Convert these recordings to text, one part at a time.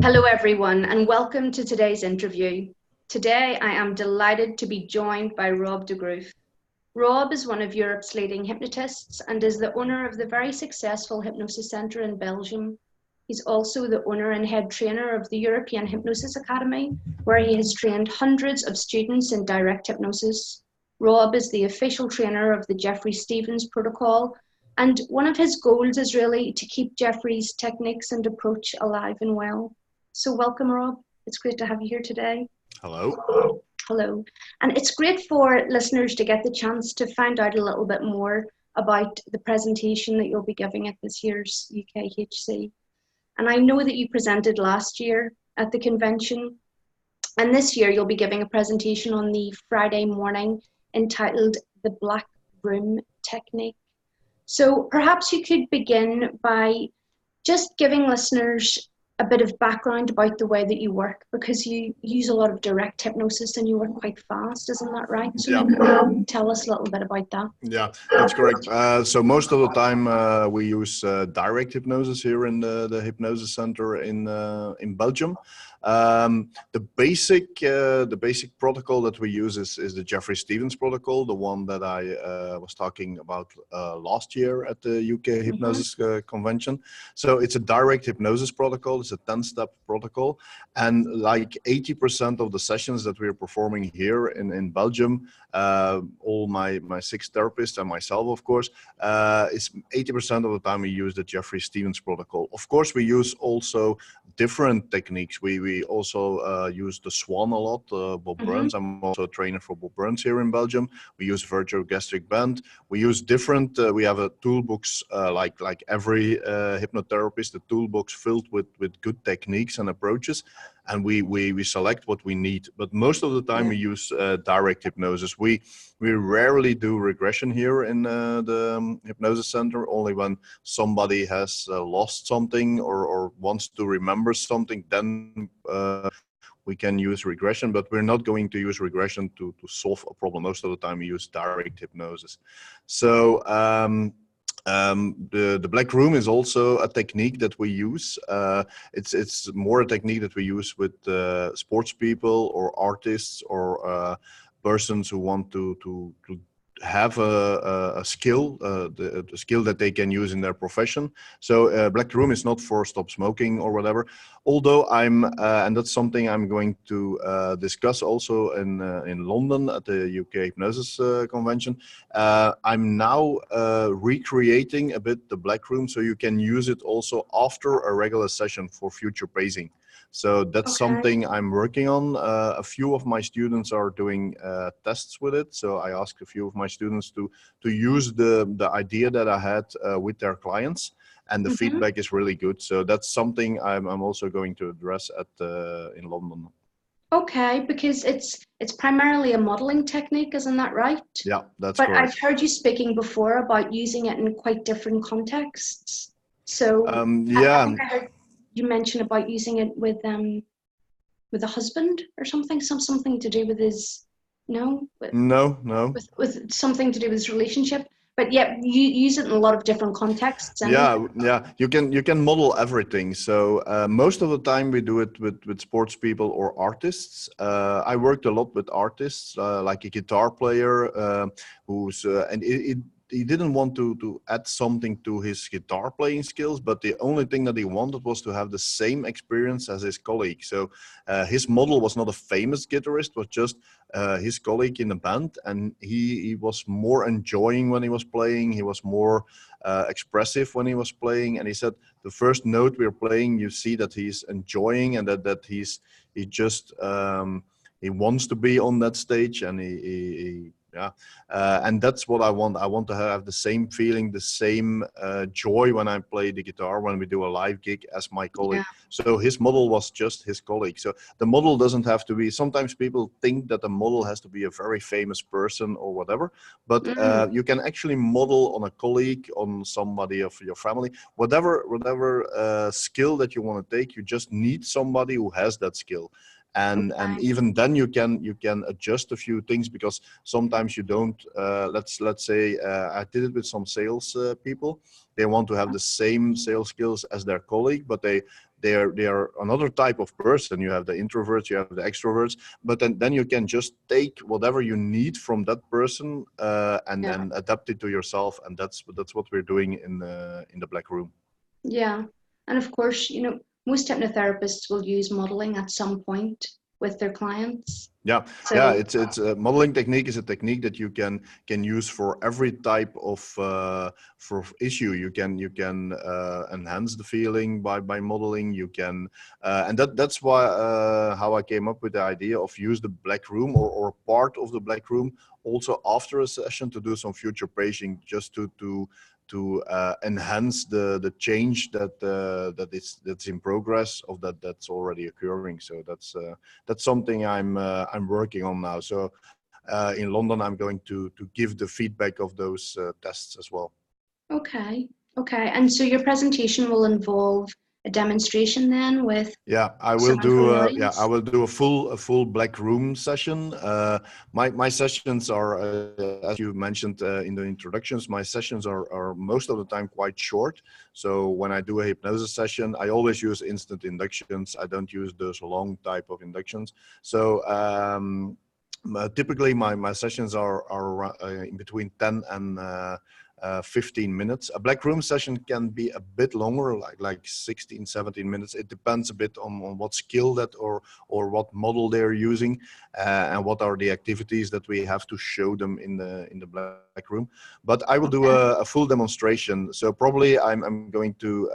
Hello, everyone, and welcome to today's interview. Today, I am delighted to be joined by Rob de Groof. Rob is one of Europe's leading hypnotists and is the owner of the very successful Hypnosis Centre in Belgium. He's also the owner and head trainer of the European Hypnosis Academy, where he has trained hundreds of students in direct hypnosis. Rob is the official trainer of the Jeffery Stephens protocol, and one of his goals is really to keep Geoffrey's techniques and approach alive and well. So welcome, Rob. It's great to have you here today. Hello. Hello. And it's great for listeners to get the chance to find out a little bit more about the presentation that you'll be giving at this year's UKHC. And I know that you presented last year at the convention, and this year you'll be giving a presentation on the Friday morning entitled The Black Room Technique. So perhaps you could begin by just giving listeners a bit of background about the way that you work, because you use a lot of direct hypnosis and you work quite fast, isn't that right? So Yeah. tell us a little bit about that. Yeah, that's correct. So most of the time we use direct hypnosis here in the Hypnosis Centre in Belgium. The basic protocol that we use is the Jeffery Stephens protocol, the one that I was talking about last year at the UK Hypnosis Convention. So it's a direct hypnosis protocol. It's a 10-step protocol, and like 80% of the sessions that we're performing here in Belgium, all my 6 therapists and myself, of course, it's 80% of the time we use the Jeffery Stephens protocol. Of course, we use also different techniques. We also use the Swan a lot, Bob Burns. I'm also a trainer for Bob Burns here in Belgium. We use virtual gastric band. We use different, we have a toolbox like every hypnotherapist, a toolbox filled with good techniques and approaches. And we select what we need. But most of the time we use direct hypnosis. We rarely do regression here in the Hypnosis Centre, only when somebody has lost something or wants to remember something, then we can use regression, but we're not going to use regression to solve a problem. Most of the time we use direct hypnosis. So the black room is also a technique that we use. It's more a technique that we use with sports people or artists or persons who want to have a skill, the skill that they can use in their profession. So black room is not for stop smoking or whatever. Although and that's something I'm going to discuss also in London at the UK Hypnosis Convention. I'm now recreating a bit the black room, so you can use it also after a regular session for future pacing. So that's something I'm working on. A few of my students are doing tests with it. So I asked a few of my students to use the idea that I had with their clients, and the feedback is really good. So that's something I'm also going to address in London. Okay, because it's primarily a modeling technique, isn't that right? Yeah, that's but correct. I've heard you speaking before about using it in quite different contexts. So yeah. I think I heard you mention about using it with a husband or something, something to do with his no with something to do with his relationship. But yeah, you use it in a lot of different contexts. Yeah. You can model everything. So most of the time we do it with sports people or artists. I worked a lot with artists, like a guitar player who's and he didn't want to add something to his guitar playing skills, but the only thing that he wanted was to have the same experience as his colleague. So his model was not a famous guitarist, but just his colleague in the band, and he was more enjoying when he was playing. He was more expressive when he was playing, and he said the first note we're playing, you see that he's enjoying and that he just he wants to be on that stage, and and that's what I want. I want to have the same feeling, the same joy when I play the guitar, when we do a live gig, as my colleague. Yeah. So his model was just his colleague. So the model doesn't have to be, sometimes people think that the model has to be a very famous person or whatever, but you can actually model on a colleague, on somebody of your family, whatever skill that you want to take. You just need somebody who has that skill. And even then you can adjust a few things, because sometimes you don't, let's say I did it with some sales people. They want to have the same sales skills as their colleague, but they are another type of person. You have the introverts, you have the extroverts, but then you can just take whatever you need from that person and Yeah. then adapt it to yourself, and that's what we're doing in the Black Room. Yeah. And of course, most hypnotherapists will use modeling at some point with their clients. Yeah, So, it's modeling technique is a technique that you can use for every type of for issue. You can enhance the feeling by modeling. You can and that's why how I came up with the idea of use the Black Room or part of the Black Room also after a session to do some future paging, just to enhance the change that's in progress of that's already occurring. So that's something I'm working on now. So in London, I'm going to give the feedback of those tests as well. okay. And so your presentation will involve a demonstration then with Yeah, I will someone from do. the I audience? will do a full Black Room session. My sessions are, as you mentioned in the introductions, my sessions are most of the time quite short. So when I do a hypnosis session, I always use instant inductions. I don't use those long type of inductions. So typically my sessions are in between 10 and 15 minutes. A Black Room session can be a bit longer, like 16, 17 minutes. It depends a bit on what skill that or what model they're using and what are the activities that we have to show them in the Black Room. But I will do Okay. a full demonstration. So probably I'm going to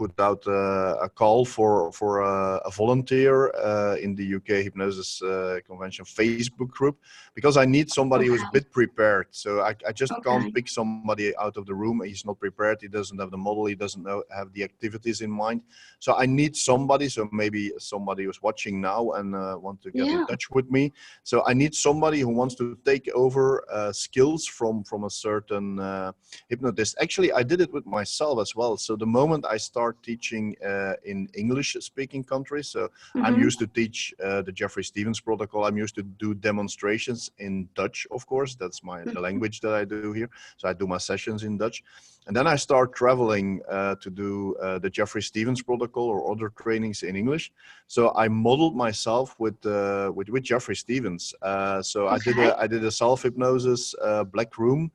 put out a call for a volunteer in the UK Hypnosis Convention Facebook group, because I need somebody who's a Okay. bit prepared. So I just can't Okay. pick somebody out of the room. He's not prepared. He doesn't have the model. He doesn't have the activities in mind. So I need somebody. So maybe somebody who's watching now and want to get in Yeah. touch with me. So I need somebody who wants to take over skills from a certain hypnotist. Actually, I did it with myself as well. So the moment I start teaching in English-speaking countries, so I'm Mm-hmm. used to teach the Jeffery Stephens protocol. I'm used to do demonstrations in Dutch, of course. That's the language that I do here. So I do my sessions in Dutch. And then I start traveling to do the Jeffery Stephens protocol or other trainings in English. So I modeled myself with Jeffery Stephens. So Okay. I did a self hypnosis Black Room.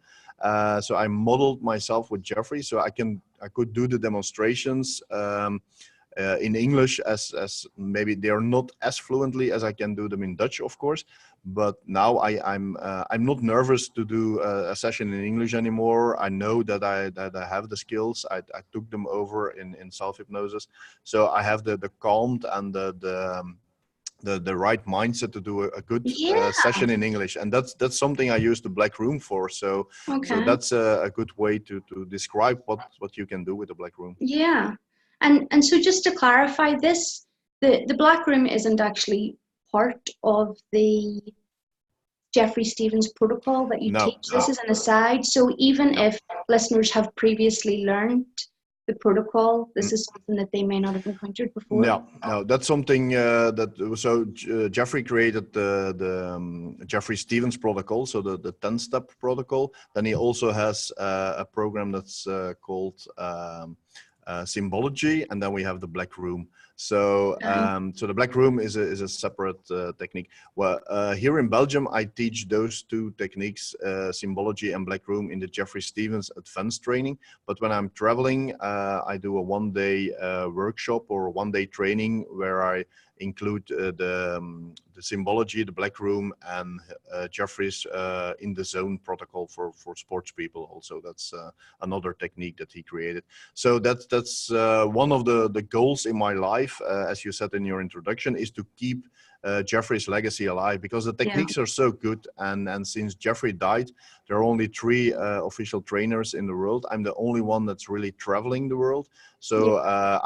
So I modeled myself with Geoffrey, so I could do the demonstrations in English as maybe they are not as fluently as I can do them in Dutch, of course. But now I'm not nervous to do a session in English anymore. I know that I have the skills. I took them over in self hypnosis, so I have the calm and the right mindset to do a good Yeah. session in English, and that's something I use the Black Room for. So Okay. that's a good way to describe what you can do with the Black Room. Yeah. And so just to clarify this, the Black Room isn't actually part of the Jeffery Stephens protocol that you No, teach. This no, is an aside. So even no. if listeners have previously learned the protocol, this Mm. is something that they may not have encountered before. No, that's something that so Geoffrey created the Jeffery Stephens protocol, so the 10-step protocol. Then he also has a program that's called Symbology, and then we have the Black Room. So Okay. so the Black Room is a separate technique. Well, here in Belgium, I teach those two techniques, Symbology and Black Room, in the Jeffery Stephens advanced training. But when I'm traveling, I do a one-day workshop or one-day training where I include the Symbology, the Black Room, and Geoffrey's in the zone protocol for sports people. Also, that's another technique that he created. So that's one of the goals in my life, as you said in your introduction, is to keep Geoffrey's legacy alive, because the Yeah. techniques are so good. And since Geoffrey died, there are only 3 official trainers in the world. I'm the only one that's really traveling the world. Yeah. So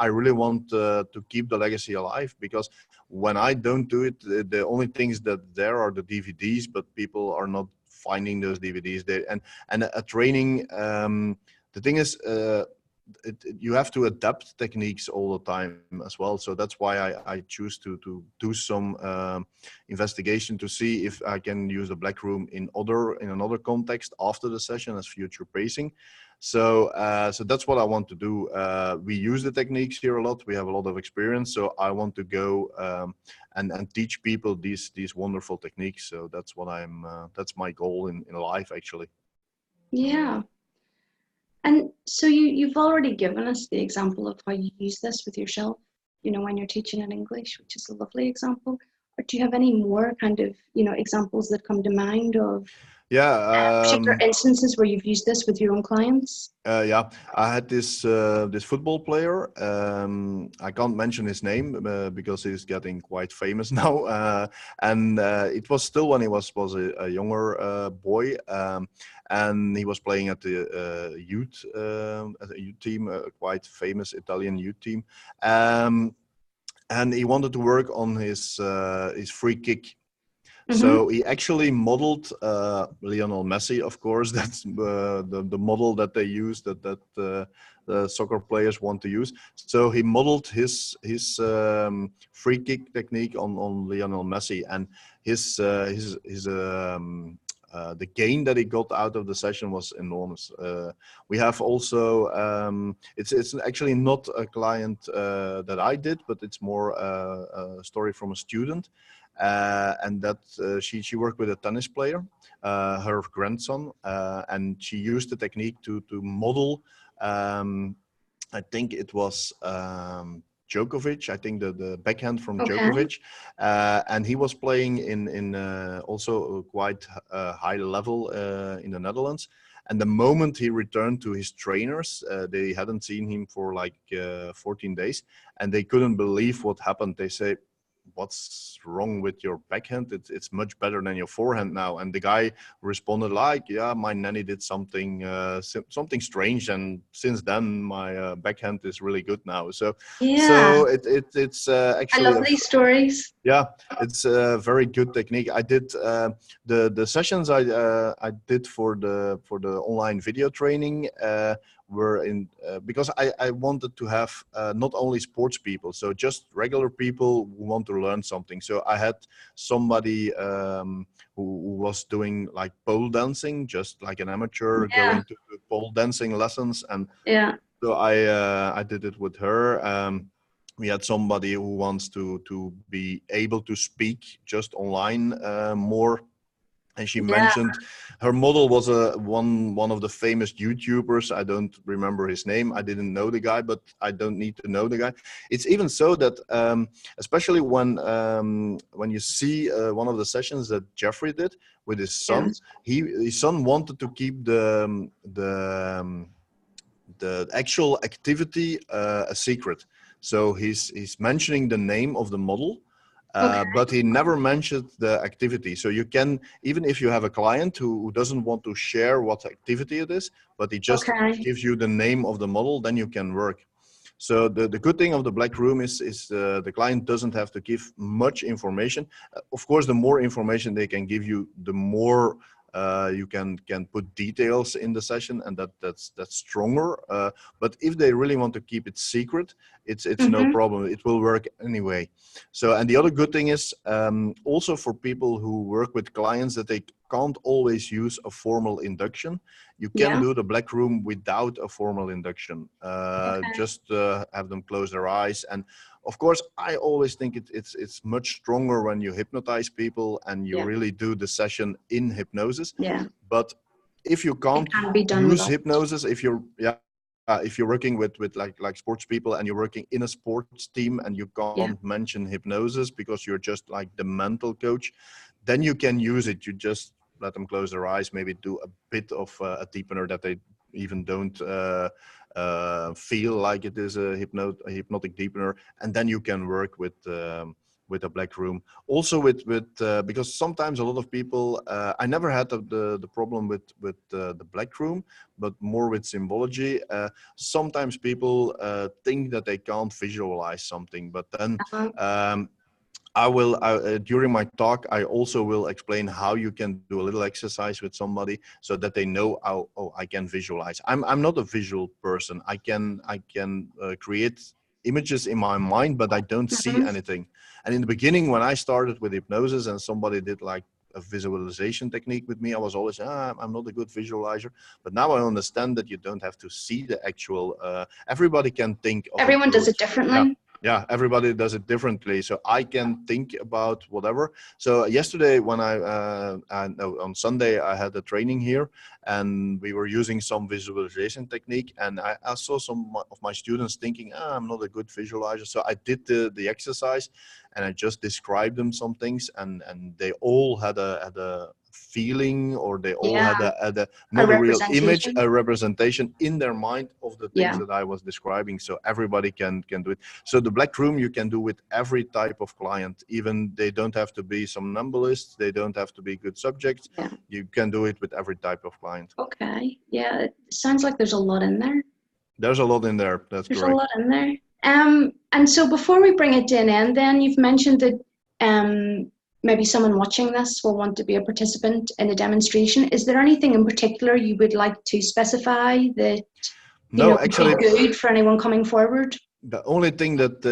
I really want to keep the legacy alive, because when I don't do it, the only things that there are the DVDs, but people are not finding those DVDs there. And a training, the thing is, you have to adapt techniques all the time as well. So that's why I choose to do some investigation to see if I can use the black room in another context after the session as future pacing. So so that's what I want to do. We use the techniques here a lot. We have a lot of experience. So I want to go and teach people these wonderful techniques. So that's what that's my goal in life, actually. Yeah. And so you've already given us the example of how you use this with yourself, you know, when you're teaching in English, which is a lovely example. Or do you have any more kind of, you know, examples that come to mind of particular instances where you've used this with your own clients? Yeah, I had this football player. I can't mention his name because he's getting quite famous now. And it was still when he was a younger boy, and he was playing at the youth team, a quite famous Italian youth team. And he wanted to work on his free kick. So he actually modeled Lionel Messi, of course. That's the model that they use, that the soccer players want to use. So he modeled his free kick technique on Lionel Messi, and the gain that he got out of the session was enormous. We have also it's actually not a client that I did, but it's more a story from a student. And that she worked with a tennis player, her grandson, and she used the technique to model. I think it was Djokovic. I think the backhand from Djokovic, and he was playing in also quite high level in the Netherlands. And the moment he returned to his trainers, they hadn't seen him for like 14 days, and they couldn't believe what happened. They say, "What's wrong with your backhand? It's much better than your forehand now." And the guy responded like, "Yeah, my nanny did something strange, and since then my backhand is really good now." So it's actually I love these stories. Yeah, it's a very good technique. I did the sessions I did for the online video training were in because I wanted to have not only sports people, so just regular people who want to learn something. So I had somebody who was doing like pole dancing, just like an amateur going to pole dancing lessons, and so I did it with her. We had somebody who wants to be able to speak just online more. And she mentioned her model was one of the famous YouTubers. I don't remember his name. I didn't know the guy, but I don't need to know the guy. It's even so that, especially when you see one of the sessions that Jeffrey did with his son, his son wanted to keep the actual activity a secret. So he's mentioning the name of the model. But he never mentioned the activity. So you can, even if you have a client who doesn't want to share what activity it is, but he just gives you the name of the model, then you can work. So the good thing of the black room is the client doesn't have to give much information. Of course, the more information they can give you, the more you can put details in the session, and that's stronger. But if they really want to keep it secret, it's no problem. It will work anyway. So, and the other good thing is also for people who work with clients that they can't always use a formal induction. You can do the black room without a formal induction. Just have them close their eyes. And of course, I always think it's much stronger when you hypnotize people and you really do the session in hypnosis. But if you can't use hypnosis, if you're working with like sports people and you're working in a sports team and you can't mention hypnosis because you're just like the mental coach, then you can use it. You just let them close their eyes, maybe do a bit of a deepener that they even don't feel like it is a hypnotic deepener, and then you can work with a black room. Also with because sometimes a lot of people, I never had the problem with the black room, but more with symbology. Sometimes people think that they can't visualize something, but then during my talk, I also will explain how you can do a little exercise with somebody so that they know how, oh, I can visualize. I'm not a visual person. I can create images in my mind, but I don't see Mhm. anything. And in the beginning, when I started with hypnosis and somebody did like a visualization technique with me, I was always, I'm not a good visualizer. But now I understand that you don't have to see the actual, everybody can think of a Everyone does bird. it Yeah. differently. Yeah, everybody does it differently. So I can think about whatever. So yesterday when no, on Sunday, I had a training here and we were using some visualization technique. And I saw some of my students thinking, I'm not a good visualizer. So I did the exercise and I just described them some things and they all had a feeling, or they all Yeah, had a a not a real image, representation. a representation in their mind of the things Yeah. that I was describing. So everybody can do it. So the black room you can do with every type of client. Even they don't have to be somnambulists. They don't have to be good subjects. Yeah. You can do it with every type of client. Okay. Yeah, it sounds like there's a lot in there. There's a lot in there. That's There's a correct. lot in there. And so before we bring it to an end, then you've mentioned that maybe someone watching this will want to be a participant in a demonstration. Is there anything in particular you would like to specify that No, would be actually, good for anyone coming forward? the only thing that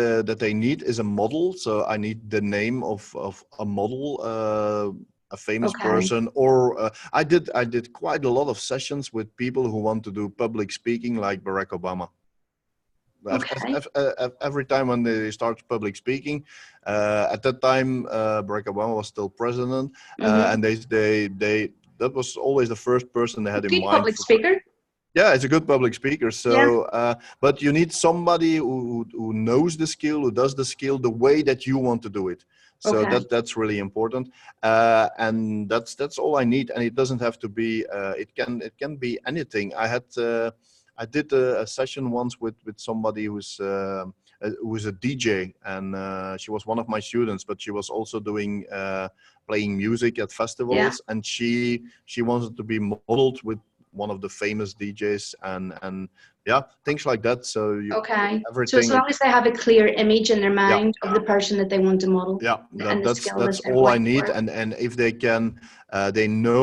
they need is a model. So I need the name of a model, a famous Okay. person, or I did quite a lot of sessions with people who want to do public speaking, like Barack Obama. Okay. Every time when they start public speaking, at that time Barack Obama was still president, Mm-hmm. and they that was always the first person they had in Good mind public for. speaker. Yeah, it's a good public speaker. Yeah. So, but you need somebody who knows the skill, who does the skill the way that you want to do it. So Okay. that's really important, and that's all I need. And it doesn't have to be. It can be anything. I did a session once with somebody who was a DJ, and she was one of my students, but she was also doing playing music at Yeah. festivals, and she wanted to be modeled with one of the famous DJs, and yeah, things like that. So Okay. So as everything. long as they have a clear image in their Yeah. mind of the person that they want to model Yeah, and the that's skill that that's they're all I going need, for. and if they can, they know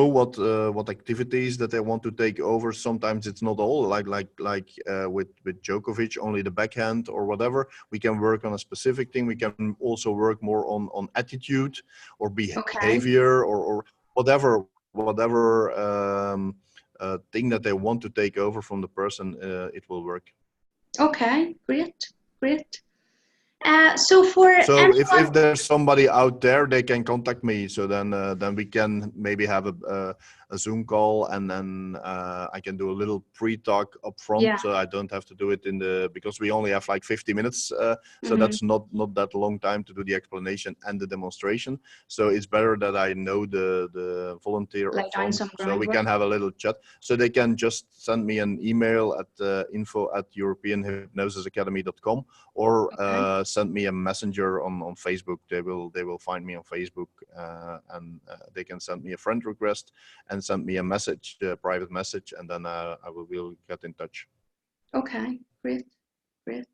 what activities that they want to take over. Sometimes it's not all like with Djokovic, only the backhand or whatever. We can work on a specific thing. We can also work more on attitude or Okay. behavior or whatever thing that they want to take over from the person. It will work. Okay. Great. Great. So for So if anyone, there's somebody out there, they can contact me. So then we can maybe have a Zoom call, and then I can do a little pre-talk up front. yeah. So I don't have to do it because we only have like 50 minutes. So Mm-hmm. that's not that long time to do the explanation and the demonstration. So it's better that I know the volunteer Lay up down front, some so we groundwork. can have a little chat. So they can just send me an email at info@europeanhypnosisacademy.com, or Okay. send me a messenger on Facebook. They will find me on Facebook, and they can send me a friend request and send me a message, a private message, and then I will get in touch. Okay. Great. Great.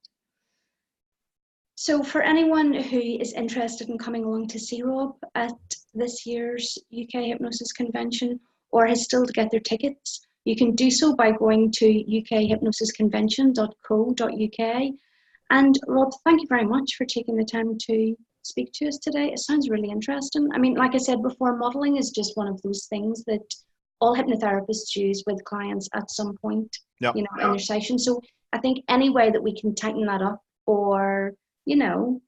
So for anyone who is interested in coming along to see Rob at this year's UK Hypnosis Convention, or has still to get their tickets, you can do so by going to ukhypnosisconvention.co.uk. And Rob, thank you very much for taking the time to speak to us today. It sounds really interesting. I mean, like I said before, modeling is just one of those things that all hypnotherapists use with clients at some point, Yeah. in their session. So I think any way that we can tighten that up, or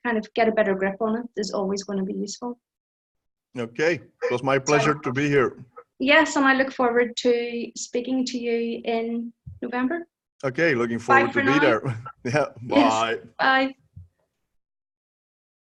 kind of get a better grip on it, is always going to be useful. Okay. It was my So pleasure to be here. yes, and I look forward to speaking to you in November. Okay. Looking Bye forward for to be now. there. Yeah. Yes. Bye. Bye.